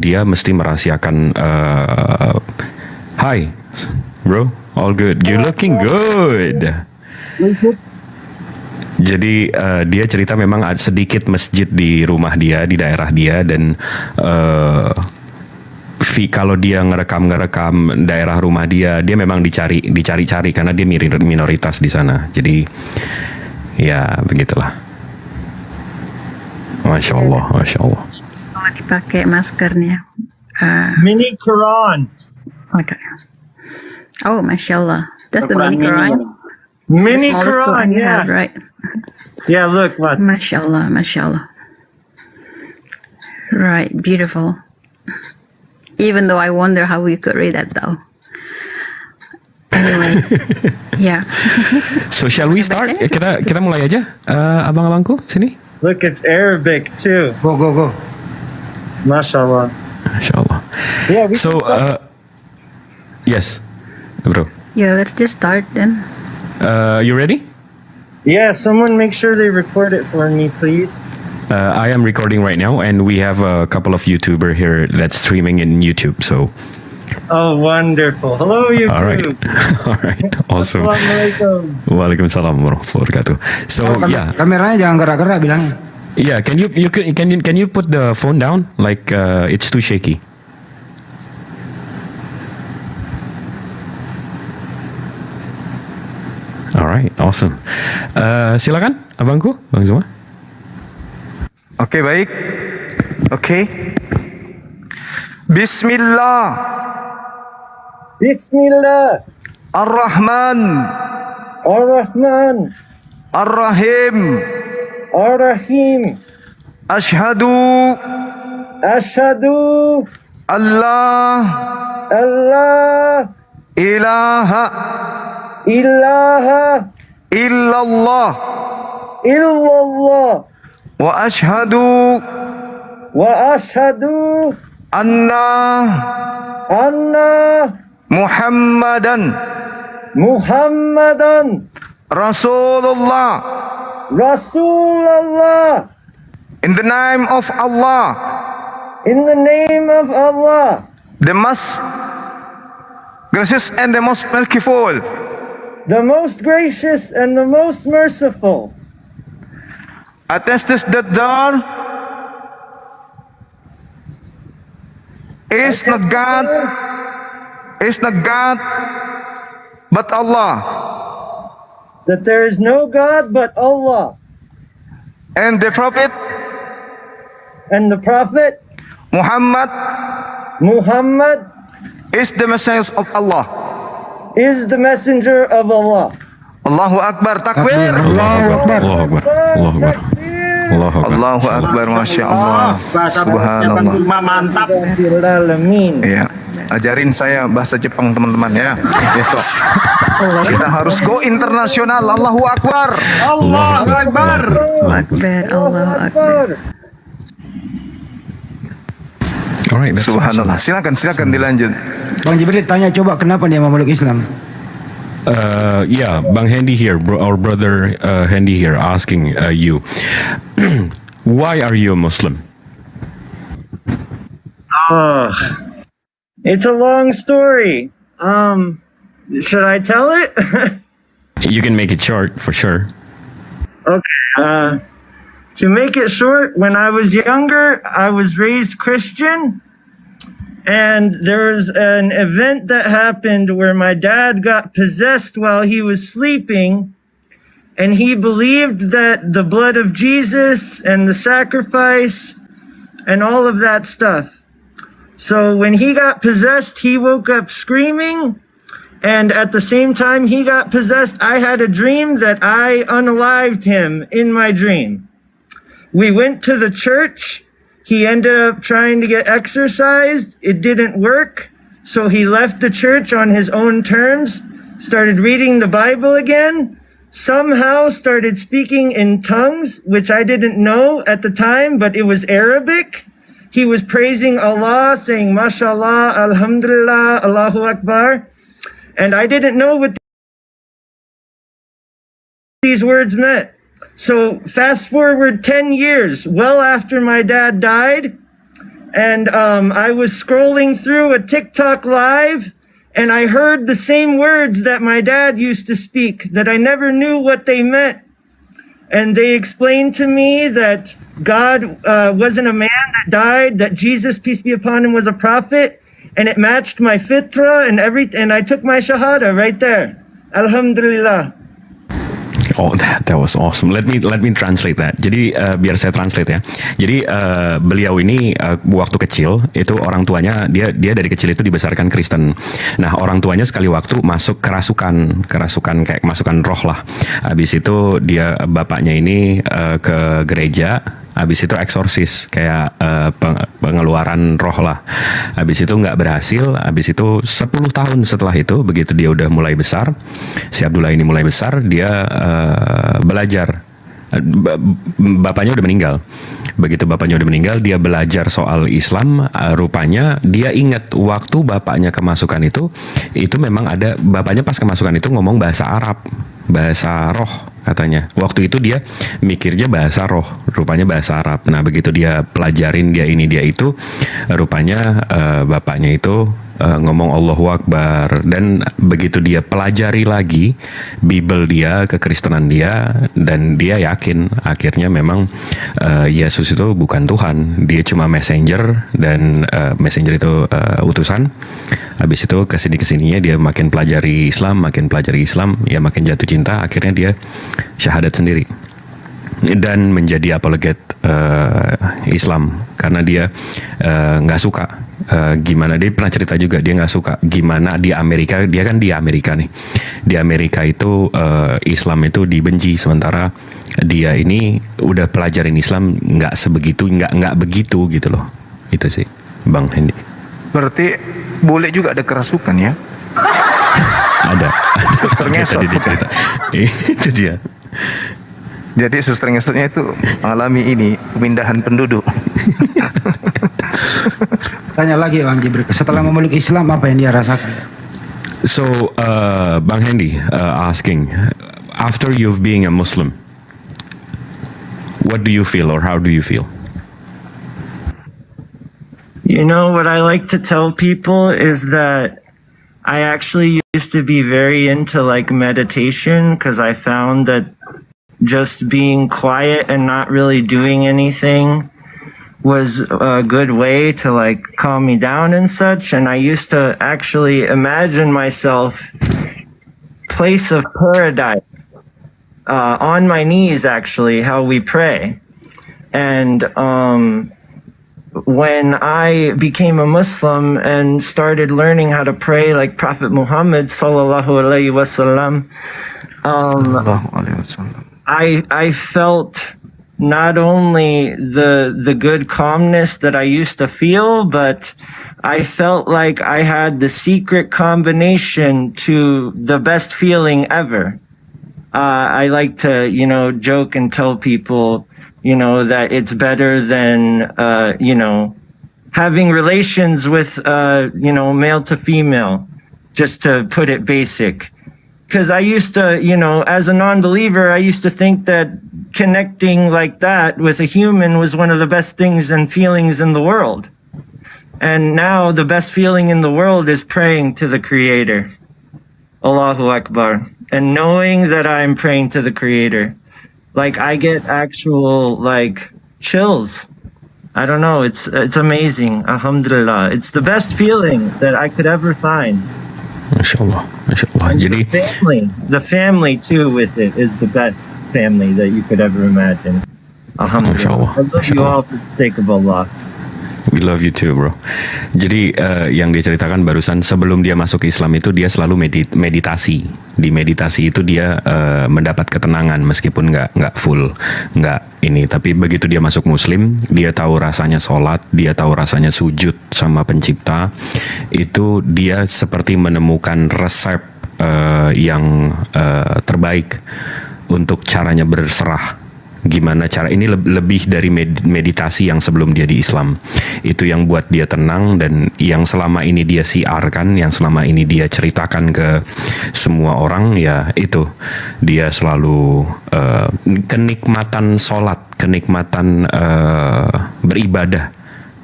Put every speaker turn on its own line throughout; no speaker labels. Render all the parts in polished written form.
dia mesti merahasiakan hi bro, all good, you're looking good. Jadi dia cerita memang ada sedikit masjid di rumah dia, di daerah dia, dan kalau dia ngerekam daerah rumah dia memang dicari-cari karena dia minoritas di sana. Jadi ya begitulah. Masya Allah, Masya Allah.
Kalau dipakai maskernya.
Mini Quran.
Okay. Oh, Masya Allah. That's the mini Quran.
Mini
The smallest
Quran,
you
yeah.
have, right?
Yeah, look, what?
Masya Allah, Masya Allah. Right, beautiful. Even though I wonder how we could read that though. Anyway, yeah.
So shall we start? Kita mulai aja, abang-abangku sini.
Look, it's Arabic too.
Go.
MashaAllah.
MashaAllah.
Yeah, we
So, yes, bro.
Yeah, let's just start then.
You ready?
Yeah, someone make sure they record it for me, please.
I am recording right now, and we have a couple of YouTuber here that's streaming in YouTube. So,
Oh, wonderful. Hello, YouTube.
all right, all right, awesome.
Assalamualaikum.
Waalaikumsalam warahmatullahi wabarakatuh. So, yeah,
Kameranya jangan gerak-gerak bilangnya.
yeah. Can you put the phone down? Like it's too shaky. All right, awesome. Silakan, abangku, Bang Zuma.
Oke, baik. Oke. Bismillah
Bismillah
ar-Rahman
ar-Rahman
ar-Rahim.
ar-Rahim.
Ashhadu
Ashhadu
Allah
Allah
ilaha
ilaha
illallah
illallah
wa ashhadu
wa ashhadu
anna
anna
Muhammadan
Muhammadan
Rasulullah.
Rasulullah.
In the name of Allah,
In the name of Allah,
the most gracious and the most merciful.
the most gracious and the most merciful.
Attested that there is no God, but Allah,
That there is no God but Allah,
and the Prophet
and the Prophet
Muhammad
Muhammad
is the Messiah of Allah.
is the messenger of Allah.
Allahu Akbar, takbir.
Allahu Akbar. Allahu Akbar. Allahu Akbar. Allahu Akbar.
Allahu Akbar, Masya Allah. Subhanallah.
Mantap. Alamin.
Iya, ajarin saya bahasa Jepang teman-teman ya. Besok kita harus go internasional. Allahu Akbar.
Allahu Akbar.
Akbar, Allahu Akbar.
Alright, that's
Subhanallah. Silakan dilanjut.
Bang Jibril tanya coba kenapa dia memeluk Islam?
Yeah, Bang Handy here, our brother Handy here, asking you, why are you a Muslim?
It's a long story. Should I tell it?
You can make it short, for sure.
Okay. To make it short, when I was younger, I was raised Christian, and there was an event that happened where my dad got possessed while he was sleeping, and he believed that the blood of Jesus and the sacrifice and all of that stuff. So when he got possessed, he woke up screaming, and at the same time he got possessed, I had a dream that I unalived him in my dream. We went to the church. He ended up trying to get exorcised. It didn't work. So he left the church on his own terms, started reading the Bible again, somehow started speaking in tongues, which I didn't know at the time, but it was Arabic. He was praising Allah, saying, MashaAllah, Alhamdulillah, Allahu Akbar. And I didn't know what these words meant. So fast forward 10 years, well after my dad died, and I was scrolling through a TikTok live, and I heard the same words that my dad used to speak that I never knew what they meant. And they explained to me that God wasn't a man that died, that Jesus, peace be upon him, was a prophet, and it matched my fitrah and everything. And I took my shahada right there. Alhamdulillah.
Oh, that was awesome. Let me translate that. Jadi biar saya translate ya. Jadi beliau ini waktu kecil itu orang tuanya dia dari kecil itu dibesarkan Kristen. Nah, orang tuanya sekali waktu masuk kerasukan kayak masukan roh lah. Habis itu dia bapaknya ini ke gereja. Habis itu eksorsis kayak pengeluaran roh lah. Habis itu nggak berhasil. Habis itu 10 tahun setelah itu, begitu dia udah mulai besar, si Abdullah ini mulai besar, dia belajar. Bapaknya udah meninggal. Begitu bapaknya udah meninggal, dia belajar soal Islam. Rupanya dia ingat waktu bapaknya kemasukan itu memang ada, bapaknya pas kemasukan itu ngomong bahasa Arab, bahasa roh katanya. Waktu itu dia mikirnya bahasa roh, rupanya bahasa Arab. Nah, begitu dia pelajarin dia ini dia itu, rupanya bapaknya itu ngomong Allahu Akbar. Dan begitu dia pelajari lagi Bible dia, kekristenan dia, dan dia yakin akhirnya memang Yesus itu bukan Tuhan, dia cuma messenger, dan messenger itu utusan. Habis itu kesininya dia makin pelajari Islam, ya makin jatuh cinta, akhirnya dia syahadat sendiri dan menjadi apologet Islam karena dia nggak suka gimana, dia pernah cerita juga dia nggak suka gimana di Amerika, dia kan di Amerika nih, di Amerika itu Islam itu dibenci, sementara dia ini udah pelajarin Islam nggak begitu gitu loh. Itu sih Bang Hendy.
Berarti boleh juga ada kerasukan ya?
ada
Suster ngesot.
tadi dicerita. Itu dia.
Jadi suster ngesotnya itu mengalami ini pemindahan penduduk.
Tanya lagi Bang Jibril, setelah memeluk Islam apa yang dia rasakan?
So Bang Hendy asking, after you've being a Muslim, what do you feel or how do you feel?
You know, what I like to tell people is that I actually used to be very into like meditation because I found that just being quiet and not really doing anything was a good way to like calm me down and such. And I used to actually imagine myself place of paradise on my knees, actually, how we pray. And when I became a Muslim and started learning how to pray like Prophet Muhammad sallallahu alaihi wasallam, I felt not only the good calmness that I used to feel, but I felt like I had the secret combination to the best feeling ever. I like to, joke and tell people, that it's better than, having relations with, male to female, just to put it basic. Because I used to, as a non-believer, I used to think that connecting like that with a human was one of the best things and feelings in the world. And now the best feeling in the world is praying to the Creator. Allahu Akbar. And knowing that I'm praying to the Creator. Like, I get actual, chills. I don't know, it's amazing. Alhamdulillah. It's the best feeling that I could ever find.
Masya Allah. Jadi
the family too with it is the best family that you could ever imagine. Alhamdulillah. I love you all for the sake of Allah.
We love you too, bro. Jadi yang dia ceritakan barusan, sebelum dia masuk Islam itu dia selalu meditasi. Di meditasi itu dia mendapat ketenangan meskipun nggak full, nggak ini. Tapi begitu dia masuk Muslim, dia tahu rasanya sholat, dia tahu rasanya sujud sama Pencipta. Itu dia seperti menemukan resep yang terbaik untuk caranya berserah. Gimana cara ini lebih dari meditasi yang sebelum dia di Islam. Itu yang buat dia tenang, dan yang selama ini dia siarkan, yang selama ini dia ceritakan ke semua orang, ya itu dia selalu kenikmatan sholat, kenikmatan beribadah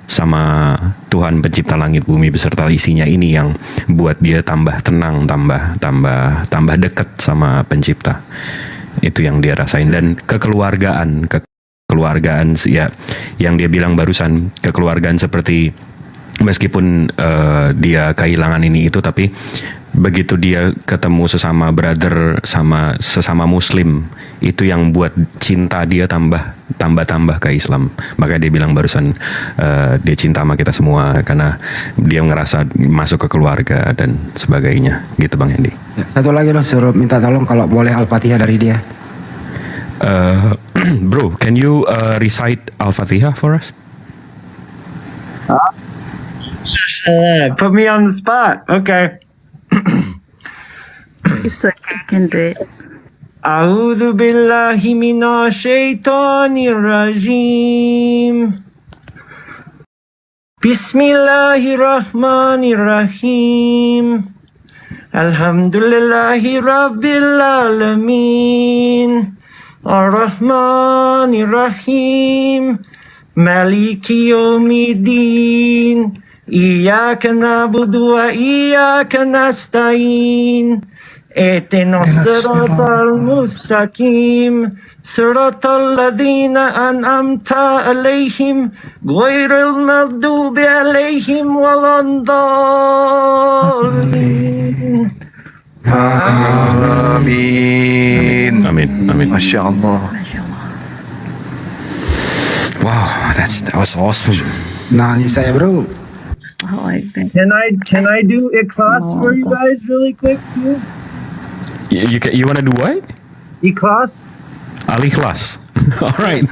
sama Tuhan pencipta langit bumi beserta isinya ini yang buat dia tambah tenang, tambah dekat sama pencipta. Itu yang dia rasain. Dan kekeluargaan ya, yang dia bilang barusan, kekeluargaan seperti meskipun dia kehilangan ini itu, tapi begitu dia ketemu sesama brother, sesama muslim, itu yang buat cinta dia tambah ke Islam. Makanya dia bilang barusan dia cinta sama kita semua karena dia ngerasa masuk ke keluarga dan sebagainya, gitu Bang Hendy.
Satu lagi loh, suruh minta tolong kalau boleh Al-Fatihah dari dia.
Bro, can you recite Al-Fatiha for us?
Put me on the spot. Okay.
It's okay, I can do it.
A'udzu billahi minasyaitonir rajim. Bismillahirrahmanirrahim. Alhamdulillahi rabbil alamin. Ar-Rahmanir-Rahim. Maliki yaumiddin. Iyyaka na'budu wa iyyaka nasta'in. Ihdinas siratal mustaqim. Siratal ladzina an'amta 'alaihim ghairil maghdubi 'alaihim waladdallin.
Amin.
Amin.
Masya Allah.
Wow, that was awesome.
Nah, ini saya bro.
Oh, like that.
Can I do ikhlas for you guys really quick too?
You wanna do what?
Ikhlas?
Al-Ikhlas. All right.